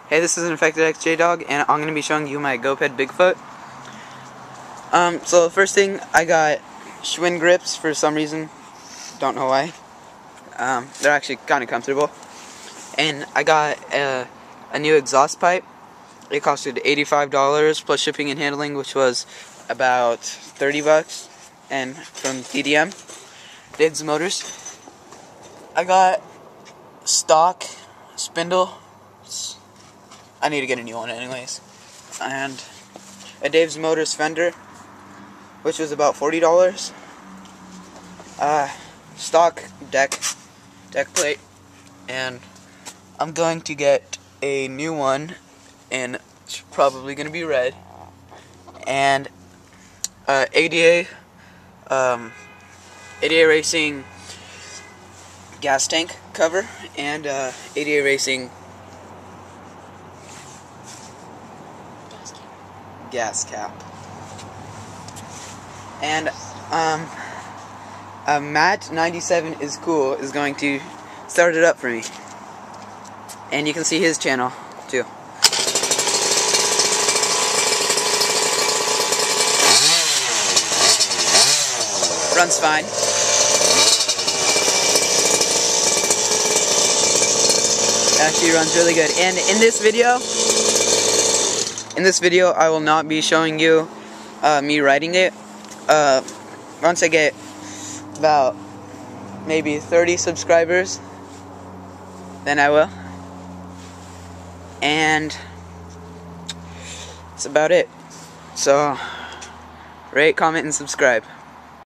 Hey, this is Infected XJ Dog, and I'm going to be showing you my goped Bigfoot. So the first thing, I got Schwinn grips for some reason. Don't know why. They're actually kind of comfortable. And I got a new exhaust pipe. It costed $85 plus shipping and handling, which was about $30, and from DDM, Dave's Motors. I got stock spindle. I need to get a new one anyways. And a Dave's Motors fender, which was about $40. Stock deck plate, and I'm going to get a new one, and it's probably going to be red. And ADA Racing gas tank cover, and ADA Racing gas cap. And Matt 97 is cool is going to start it up for me, and you can see his channel too. Runs fine. Actually runs really good. And in this video I will not be showing you me riding it. Once I get about maybe 30 subscribers, then I will. And that's about it. So rate, comment, and subscribe.